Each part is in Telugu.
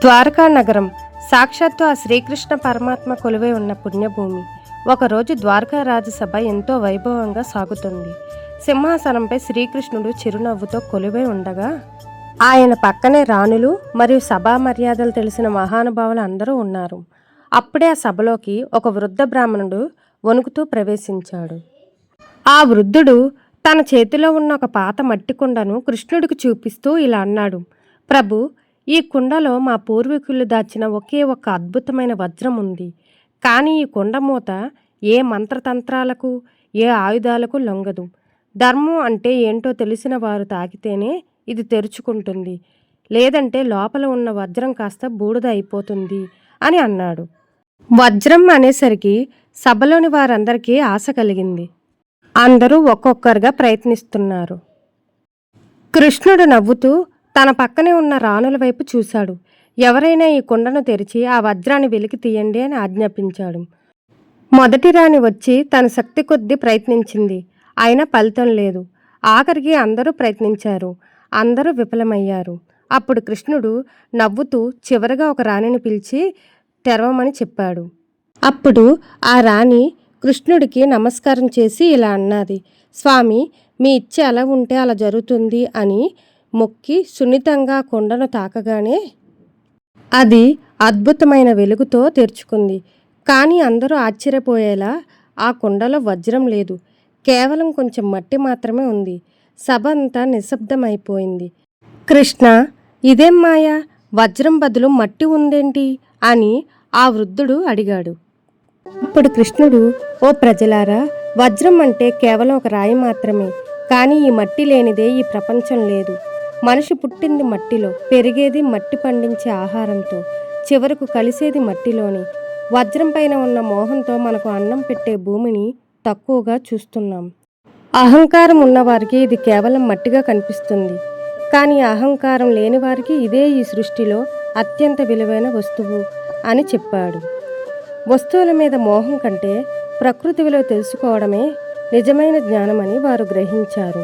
ద్వారకా నగరం సాక్షాత్తు ఆ శ్రీకృష్ణ పరమాత్మ కొలువై ఉన్న పుణ్యభూమి. ఒకరోజు ద్వారకా రాజసభ ఎంతో వైభవంగా సాగుతుంది. సింహాసనంపై శ్రీకృష్ణుడు చిరునవ్వుతో కొలువై ఉండగా ఆయన పక్కనే రాణులు మరియు సభా మర్యాదలు తెలిసిన మహానుభావులు అందరూ ఉన్నారు. అప్పుడే ఆ సభలోకి ఒక వృద్ధ బ్రాహ్మణుడు వణుకుతూ ప్రవేశించాడు. ఆ వృద్ధుడు తన చేతిలో ఉన్న ఒక పాత మట్టి కుండను కృష్ణుడికి చూపిస్తూ ఇలా అన్నాడు: ప్రభు, ఈ కుండలో మా పూర్వీకులు దాచిన ఒకే ఒక అద్భుతమైన వజ్రం ఉంది. కానీ ఈ కుండ మూత ఏ మంత్రతంత్రాలకు, ఏ ఆయుధాలకు లొంగదు. ధర్మం అంటే ఏంటో తెలిసిన వారు తాకితేనే ఇది తెరుచుకుంటుంది, లేదంటే లోపల ఉన్న వజ్రం కాస్త బూడిద అయిపోతుంది అని అన్నాడు. వజ్రం అనేసరికి సభలోని వారందరికీ ఆశ కలిగింది. అందరూ ఒక్కొక్కరుగా ప్రయత్నిస్తున్నారు. కృష్ణుడు నవ్వుతూ తన పక్కనే ఉన్న రాణుల వైపు చూశాడు. ఎవరైనా ఈ కుండను తెరిచి ఆ వజ్రాన్ని వెలికి తీయండి అని ఆజ్ఞాపించాడు. మొదటి రాణి వచ్చి తన శక్తి కొద్దీ ప్రయత్నించింది. అయినా ఫలితం లేదు. ఆఖరికి అందరూ ప్రయత్నించారు. అందరూ విఫలమయ్యారు. అప్పుడు కృష్ణుడు నవ్వుతూ చివరగా ఒక రాణిని పిలిచి తెరవమని చెప్పాడు. అప్పుడు ఆ రాణి కృష్ణుడికి నమస్కారం చేసి ఇలా అన్నది: స్వామి, మీ ఇచ్చ ఎలా ఉంటే అలా జరుగుతుంది అని మొక్కి సున్నితంగా కొండను తాకగానే అది అద్భుతమైన వెలుగుతో తెరుచుకుంది. కానీ అందరూ ఆశ్చర్యపోయేలా ఆ కుండలో వజ్రం లేదు, కేవలం కొంచెం మట్టి మాత్రమే ఉంది. సభ అంతా నిశ్శబ్దమైపోయింది. కృష్ణ, ఇదేం మాయా, వజ్రం బదులు మట్టి ఉందేంటి అని ఆ వృద్ధుడు అడిగాడు. అప్పుడు కృష్ణుడు: ఓ ప్రజలారా, వజ్రం అంటే కేవలం ఒక రాయి మాత్రమే. కానీ ఈ మట్టి లేనిదే ఈ ప్రపంచం లేదు. మనిషి పుట్టింది మట్టిలో, పెరిగేది మట్టి పండించే ఆహారంతో, చివరకు కలిసేది మట్టిలోని. వజ్రం పైన ఉన్న మోహంతో మనకు అన్నం పెట్టే భూమిని తక్కువగా చూస్తున్నాం. అహంకారం ఉన్నవారికి ఇది కేవలం మట్టిగా కనిపిస్తుంది. కానీ అహంకారం లేని వారికి ఇదే ఈ సృష్టిలో అత్యంత విలువైన వస్తువు అని చెప్పాడు. వస్తువుల మీద మోహం కంటే ప్రకృతి విలువ తెలుసుకోవడమే నిజమైన జ్ఞానమని వారు గ్రహించారు.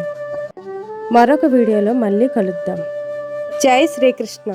మరొక వీడియోలో మళ్ళీ కలుద్దాం. జై శ్రీకృష్ణ.